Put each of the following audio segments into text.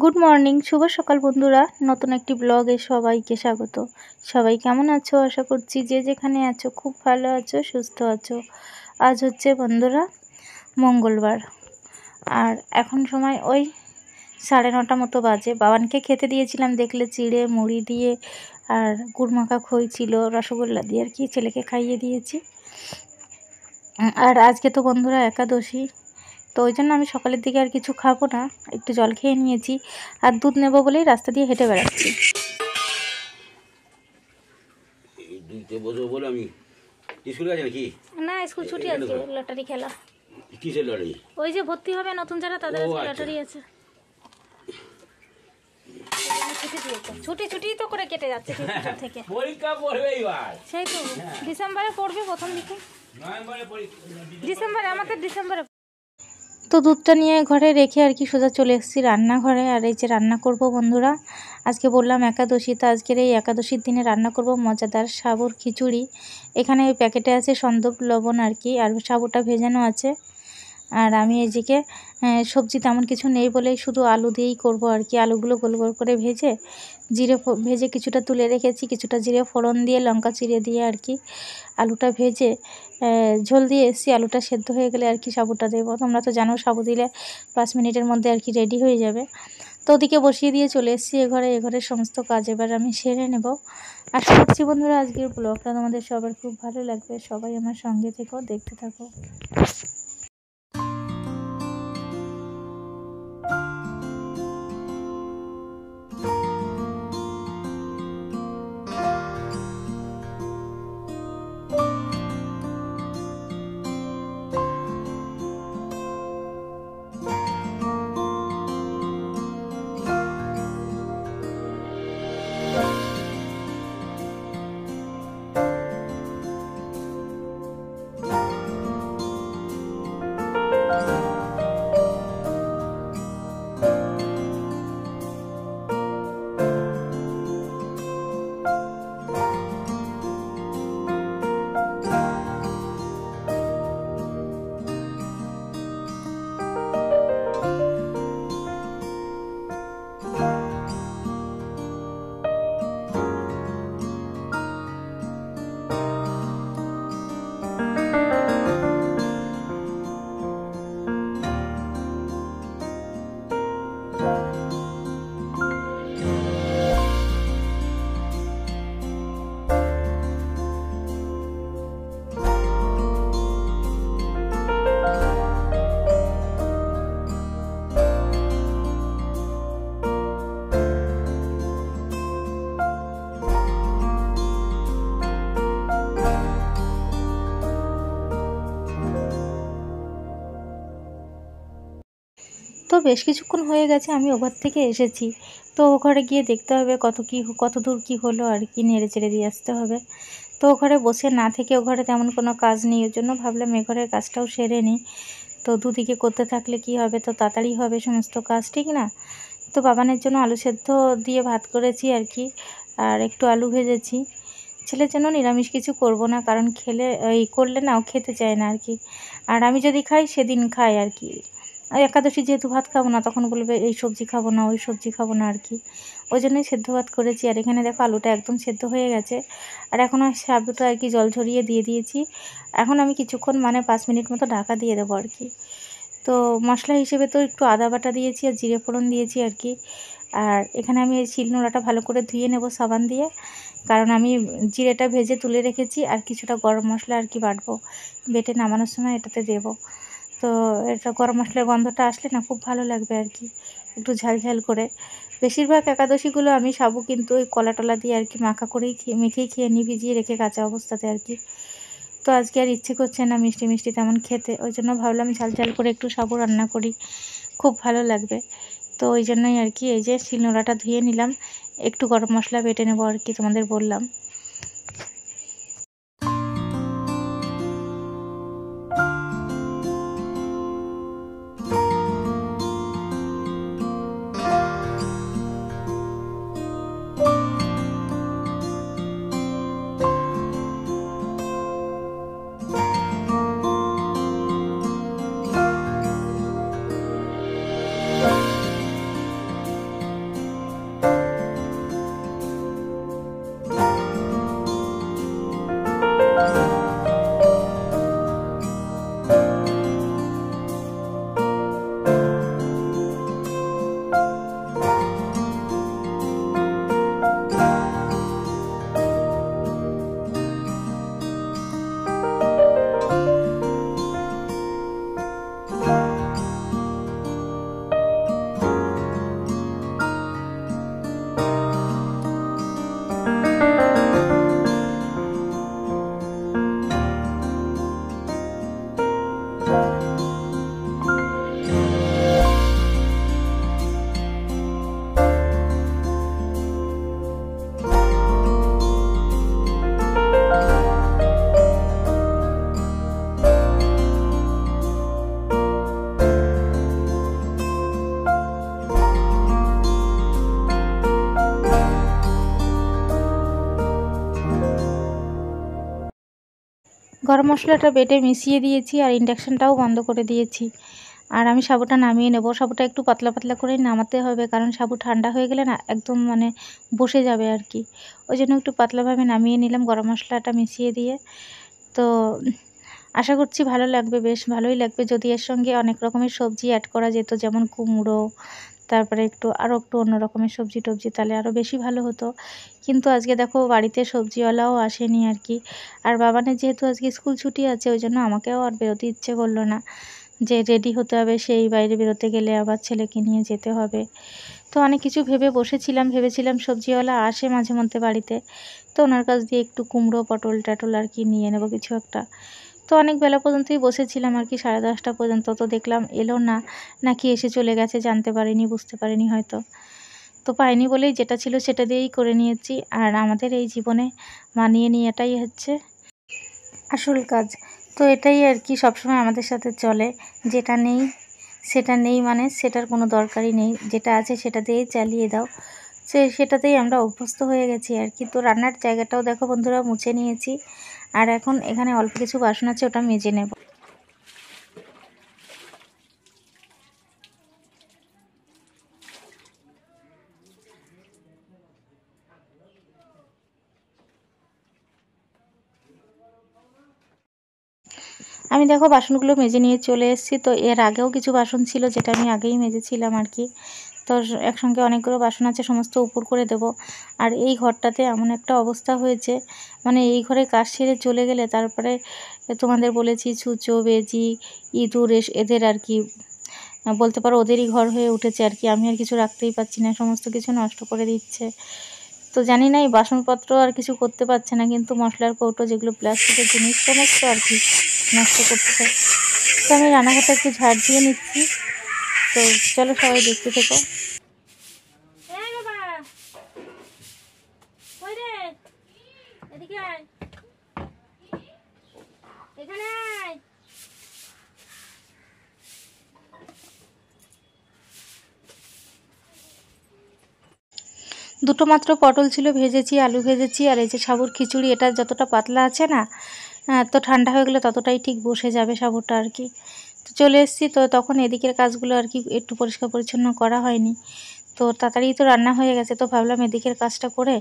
Good morning, শুভ সকাল বন্ধুরা। নতুন একটি ব্লগে সবাইকে স্বাগত। সবাই কেমন আছো? আশা করছি যে যেখানে আছো খুব ভালো আছো, সুস্থ আছো। আজ হচ্ছে বন্ধুরা মঙ্গলবার, আর এখন সময় ওই 9:30 মতো বাজে। বাবানকে খেতে দিয়েছিলাম, দেখলে চিড়ে মুড়ি দিয়ে আর গুড় মাখা খই ছিল, রসগোল্লা দিয়ে আর কি ছেলেকে খাইয়ে দিয়েছি। আর আজকে তো বন্ধুরা একাদশী, তো ওই জন্য আমি সকালের দিকে আর কিছু খাবো না, একটু জল খেয়ে নিয়েছি আর দুধ নেবো বলেই রাস্তা দিয়ে হেঁটে বেড়াচ্ছি। না, স্কুল ছুটি আজকে, লটারি খেলা। কিসের লটারি? ওই যে ভর্তি হবে নতুন যারা, তাদের লটারি আছে। ছুটি তো করে কেটে যাচ্ছে থেকে। পরীক্ষা পড়বে এবার, সেই তো ডিসেম্বরে পড়বে, প্রথম দিকে ডিসেম্বরে, আমাদের ডিসেম্বরে। তো দুধটা নিয়ে ঘরে রেখে আর কি সোজা চলে এসেছি রান্নাঘরে। আর এই যে রান্না করব বন্ধুরা, আজকে বললাম একাদশী, তো আজকের এই একাদশীর দিনে রান্না করব মজাদার সাবুর খিচুড়ি। এখানে ওই প্যাকেটে আছে সন্দক লবণ আর কি, আর সাবুটা ভেজানো আছে। আর আমি এদিকে সবজি তেমন কিছু নেই বলেই শুধু আলু দিয়েই করব আর কি। আলুগুলো গোল গোল করে ভেজে কিছুটা তুলে রেখেছি, কিছুটা জিরে ফোড়ন দিয়ে লঙ্কা চিড়ে দিয়ে আর কি আলুটা ভেজে ঝোল দিয়ে এসেছি। আলুটা সেদ্ধ হয়ে গেলে আর কি সাবুটা দেবো। তোমরা তো জানো সাবু দিলে 5 মিনিটের মধ্যে আর কি রেডি হয়ে যাবে। তো ওদিকে বসিয়ে দিয়ে চলে এসেছি এঘরের সমস্ত কাজ এবার আমি সেরে নেব। আশা করছি বন্ধুরা আজকের ব্লগটা তোমাদের সবার খুব ভালো লাগবে। সবাই আমার সঙ্গে থেকো, দেখতে থাকো। তো বেশ কিছুক্ষণ হয়ে গেছে আমি ওঘর থেকে এসেছি। তো ও ঘরে গিয়ে দেখতে হবে কত দূর কি হলো আর কি, নেড়ে চেড়ে দিয়ে আসতে হবে। তো ও ঘরে বসে না থেকে, ও ঘরে তেমন কোনো কাজ নেই, ওর জন্য ভাবলাম এ ঘরের কাজটাও সেরে নিই। তো দুদিকে করতে থাকলে কি হবে, তো তাড়াতাড়ি হবে সমস্ত কাজ, ঠিক না? তো বাবানের জন্য আলু সেদ্ধ দিয়ে ভাত করেছি আর কি, আর একটু আলু ভেজেছি। ছেলের জন্য নিরামিষ কিছু করব না, কারণ করলে না ও খেতে চায় না আর কি। আর আমি যদি খাই সেদিন খাই আর কি। আর একাদশী যেহেতু ভাত খাবো না, তখন বলবে এই সবজি খাবো না, ওই সবজি খাবো না আর কি। ওই জন্যই সেদ্ধ ভাত করেছি। আর এখানে দেখো আলুটা একদম সেদ্ধ হয়ে গেছে। আর এখন সাবুটা আর কি জল ঝরিয়ে দিয়ে দিয়েছি। এখন আমি কিছুক্ষণ 5 মিনিট মতো ঢাকা দিয়ে দেবো আর কি। তো মশলা হিসেবে তো একটু আদা বাটা দিয়েছি আর জিরে ফোড়ন দিয়েছি আর কি। আর এখানে আমি এই শিলনোড়াটা ভালো করে ধুয়ে নেব সাবান দিয়ে, কারণ আমি জিরেটা ভেজে তুলে রেখেছি। আর কিছুটা গরম মশলা আর কি বাটবো, বেটে নামানোর সময় এটাতে দেব। তো এটা গরম মশলার গন্ধটা আসলে না খুব ভালো লাগবে আর কি, একটু ঝাল করে। বেশিরভাগ একাদশীগুলো আমি সাবু কিন্তু ওই কলা টলা দিয়ে আর কি মাখা করেই মেখেই খেয়ে নিই, ভিজিয়ে রেখে কাঁচা অবস্থাতে আর কি। তো আজকে আর ইচ্ছে করছে না মিষ্টি তেমন খেতে, ওই জন্য ভাবলাম ঝাল করে একটু সাবু রান্না করি, খুব ভালো লাগবে। তো ওই জন্যই আর কি এই যে শিলনোড়াটা ধুয়ে নিলাম, একটু গরম মশলা বেটে নেবো আর কি, তোমাদের বললাম। গরম মশলাটা বেটে মিশিয়ে দিয়েছি আর ইন্ডাকশানটাও বন্ধ করে দিয়েছি। আর আমি সাবুটা নামিয়ে নেব। সাবুটা একটু পাতলা পাতলা করেই নামাতে হবে, কারণ সাবু ঠান্ডা হয়ে গেলে না একদম মানে বসে যাবে আর কি। ওই জন্য একটু পাতলাভাবে নামিয়ে নিলাম গরম মশলাটা মিশিয়ে দিয়ে। তো আশা করছি ভালো লাগবে, বেশ ভালোই লাগবে যদি এর সঙ্গে অনেক রকমের সবজি অ্যাড করা যেত, যেমন কুমড়ো, তারপরে আরও একটু অন্য রকমের সবজি টবজি, তাহলে আরও বেশি ভালো হতো। কিন্তু আজকে দেখো বাড়িতে সবজিওয়ালাও আসেনি আর কি। আর বাবানের যেহেতু আজকে স্কুল ছুটি আছে, ওই জন্য আমাকেও আর বেরোতে ইচ্ছে করলো না, যে রেডি হতে হবে, সেই বাইরে বেরোতে গেলে আবার ছেলেকে নিয়ে যেতে হবে। তো অনেক কিছু ভেবেছিলাম সবজিওয়ালা আসে মাঝে মধ্যে বাড়িতে, তো ওনার কাছ দিয়ে একটু কুমড়ো পটল টটল আর কি নিয়ে নেবো কিছু একটা। তো অনেক বেলা পর্যন্তই বসেছিলাম আর কি, 10:30 পর্যন্ত। তো দেখলাম এলো না, নাকি এসে চলে গেছে জানতে পারিনি, বুঝতে পারিনি হয়তো। তো পাইনি বলেই যেটা ছিল সেটা দিয়েই করে নিয়েছি। আর আমাদের এই জীবনে মানিয়ে নেওয়াটাই হচ্ছে আসল কাজ। তো এটাই আর কি সবসময় আমাদের সাথে চলে, যেটা নেই সেটা নেই মানে সেটার কোনো দরকারই নেই, যেটা আছে সেটা দিয়েই চালিয়ে দাও। সেটাতেই আমরা অভ্যস্ত হয়ে গেছি আর কি। তো রান্নার জায়গাটাও দেখো বন্ধুরা মুছে নিয়েছি, আর এখন এখানে অল্প কিছু বাসন আছে, ওটা মেজে নেব। আমি দেখো বাসনগুলো মেজে নিয়ে চলে এসেছি। তো এর আগেও কিছু বাসন ছিল যেটা আমি আগেই মেজেছিলাম আর কি। তো একসঙ্গে অনেকগুলো বাসন আছে, সমস্ত উপর করে দেব। আর এই ঘরটাতে এমন একটা অবস্থা হয়েছে, মানে এই ঘরে কাজ সেরে চলে গেলে তারপরে তোমাদের বলেছি ছুঁচো বেজি ইঁদুর এদের আর কি বলতে পারো ওদেরই ঘর হয়ে উঠেছে আর কি। আমি আর কিছু রাখতেই পারছি না, সমস্ত কিছু নষ্ট করে দিচ্ছে। তো জানি না এই বাসনপত্র আর কিছু করতে পারছে না, কিন্তু মশলার কৌটো যেগুলো প্লাস্টিকের জিনিস সমস্ত আর কি নষ্ট করছে। তো আমি রান্নাঘরটা একটু ঝাড় দিয়ে নিচ্ছি। তো চলো সবাই দেখতে থেকো। দুটো মাত্র পটল ছিল, ভেজেছি, আলু ভেজেছি। আর এই যে সাবুর খিচুড়ি, এটা যতটা পাতলা আছে না, তো ঠান্ডা হয়ে গেলে ততটাই ঠিক বসে যাবে সাবুটা আর কি। তো চলে এসেছি, তো তখন এদিকের কাজগুলো আর কি একটু পরিষ্কার পরিচ্ছন্ন করা হয়নি। তো তাড়াতাড়ি তো রান্না হয়ে গেছে, তো ভাবলাম এদিকের কাজটা করে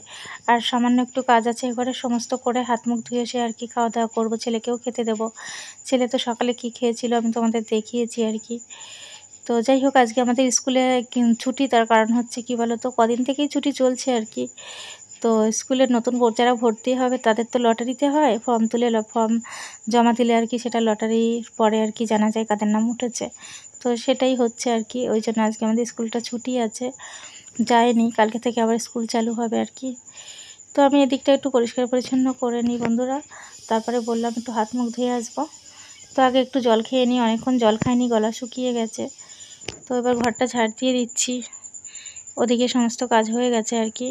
আর সামান্য একটু কাজ আছে এবারে সমস্ত করে হাত মুখ ধুয়ে এসে আর কি খাওয়া দাওয়া করবো, ছেলেকেও খেতে দেবো। ছেলে তো সকালে কি খেয়েছিল আমি তোমাদের দেখিয়েছি আর কি। তো যাই হোক, আজকে আমাদের স্কুলে ছুটি, তার কারণ হচ্ছে কি বলো তো, কদিন থেকেই ছুটি চলছে আর কি। তো স্কুলের নতুন যারা ভর্তি হবে তাদের তো লটারিতে হয়, ফর্ম তুলে ফর্ম জমা দিলে আর কি সেটা লটারির পরে আর কি জানা যায় কাদের নাম উঠেছে। তো সেটাই হচ্ছে আর কি, ওই জন্য আজকে আমাদের স্কুলটা ছুটি আছে, যায়নি। কালকে থেকে আবার স্কুল চালু হবে আর কি। তো আমি এদিকটা একটু পরিষ্কার পরিচ্ছন্ন করে নিই বন্ধুরা, তারপরে বললাম একটু হাত মুখ ধুয়ে আসবো। তো আগে একটু জল খেয়ে নিই, অনেকক্ষণ জল খাইনি, গলা শুকিয়ে গেছে। তো এবার ঘরটা ঝাড় দিয়ে দিচ্ছি, ওদিকে সমস্ত কাজ হয়ে গেছে আর কি।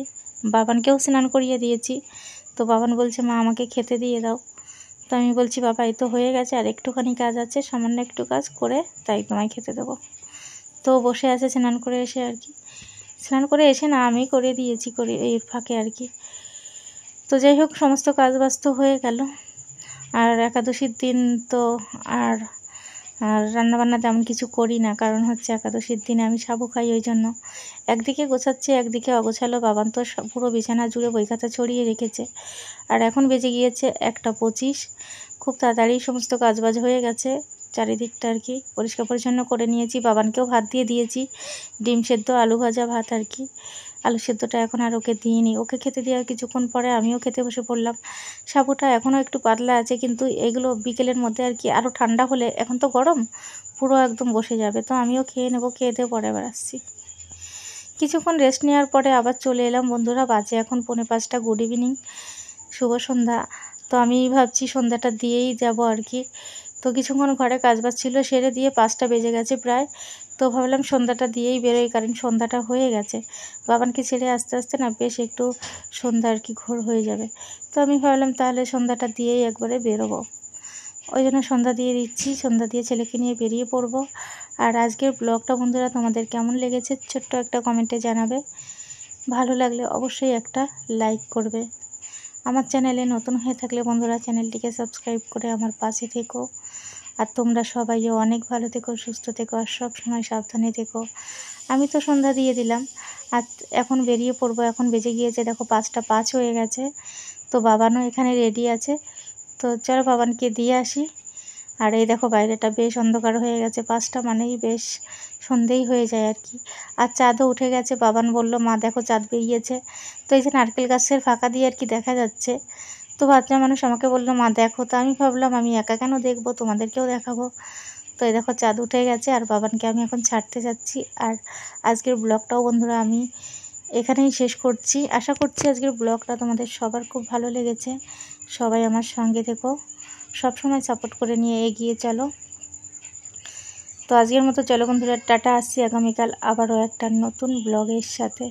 বাবানকেও স্নান করিয়ে দিয়েছি। তো বাবান বলছে মা আমাকে খেতে দিয়ে দাও। তো আমি বলছি বাবা এই তো হয়ে গেছে, আর একটুখানি কাজ আছে, সামান্য একটু কাজ করে তাই তোমায় খেতে দেবো। তো বসে আছে স্নান করে এসে আর কি, স্নান করে এসে না আমি করে দিয়েছি করে এই ফাঁকে আর কি। তো যাই হোক, সমস্ত কাজ বাস্ত হয়ে গেল। আর একাদশীর দিন তো আর আর রান্নাবান্না তেমন কিছু করি না, কারণ হচ্ছে একাদশীর দিনে আমি সাবু খাই, ওই জন্য একদিকে গোছাচ্ছি একদিকে অগোছালো। বাবান তো পুরো বিছানা জুড়ে বই খাতা ছড়িয়ে রেখেছে। আর এখন বেজে গিয়েছে 1:25। খুব তাড়াতাড়ি সমস্ত কাজবাজ হয়ে গেছে, চারিদিকটা আর কি পরিষ্কার পরিচ্ছন্ন করে নিয়েছি। বাবানকেও ভাত দিয়ে দিয়েছি, ডিম সেদ্ধ আলু ভাজা ভাত আর কি। আলু সেদ্ধটা এখন আর ওকে দিইনি, ওকে খেতে দেওয়ার কিছুক্ষণ পরে আমিও খেতে বসে পড়লাম। সাবুটা এখনও একটু পাতলা আছে, কিন্তু এগুলো বিকেলের মধ্যে আর কি আরও ঠান্ডা হলে, এখন তো গরম, পুরো একদম বসে যাবে। তো আমিও খেয়ে নেবো, খেয়ে দিয়ে পরে আবার আসছি। কিছুক্ষণ রেস্ট নেওয়ার পরে আবার চলে এলাম বন্ধুরা, বাজে এখন 4:45। গুড ইভিনিং, শুভ সন্ধ্যা। তো আমি ভাবছি সন্ধ্যাটা দিয়েই যাব আর কি। তো কিছুক্ষণ ঘরে কাজবাজ ছিল সেরে দিয়ে 5টা বেজে গেছে প্রায়। তো ভাবলাম সন্ধ্যাটা দিয়েই বেরোই, কারণ সন্ধ্যাটা হয়ে গেছে। বাবানকে ছেড়ে আস্তে আস্তে না বেশ একটু সন্ধ্যা আর কি ঘোর হয়ে যাবে। তো আমি ভাবলাম তাহলে সন্ধ্যাটা দিয়েই একবারে বেরোবো, ওই জন্য সন্ধ্যা দিয়ে দিচ্ছি। সন্ধ্যা দিয়ে ছেলেকে নিয়ে বেরিয়ে পড়বো। আর আজকের ব্লগটা বন্ধুরা তোমাদের কেমন লেগেছে ছোট্ট একটা কমেন্টে জানাবে, ভালো লাগলে অবশ্যই একটা লাইক করবে। আমার চ্যানেলে নতুন হয়ে থাকলে বন্ধুরা চ্যানেলটিকে সাবস্ক্রাইব করে আমার পাশে থেকো। আর তোমরা সবাইও অনেক ভালো থেকো, সুস্থ থেকো, আর সব সময় সাবধানে থেকো। আমি তো সন্ধ্যা দিয়ে দিলাম, আর এখন বেরিয়ে পড়বো। এখন বেজে গিয়েছে দেখো 5টা 5 হয়ে গেছে। তো বাবানও এখানে রেডি আছে, তো চলো বাবানকে দিয়ে আসি। আর এই দেখো বাইরেটা বেশ অন্ধকার হয়ে গেছে, 5টা মানেই বেশ সন্ধেই হয়ে যায় আর কি। আর চাঁদও উঠে গেছে। বাবান বলল মা দেখো চাঁদ বেরিয়েছে। তো এই যে নারকেল গাছের ফাঁকা দিয়ে আর কি দেখা যাচ্ছে। তো বাচ্চা মানুষ আমাকে বললো মা দেখো, তো আমি ভাবলাম আমি একা কেন দেখবো, তোমাদেরকেও দেখাবো। তো এই দেখো চাঁদ উঠে গেছে, আর বাবানকে আমি এখন ছাড়তে যাচ্ছি। আর আজকের ব্লগটাও বন্ধুরা আমি এখানেই শেষ করছি। আশা করছি আজকের ব্লগটা তোমাদের সবার খুব ভালো লেগেছে। সবাই আমার সঙ্গে থেকো, সব সময় সাপোর্ট করে নিয়ে এগিয়ে চলো। তো আজকের মতো চলো বন্ধুরা, টাটা। আসছি আগামীকাল আবারও একটা নতুন ব্লগের সাথে।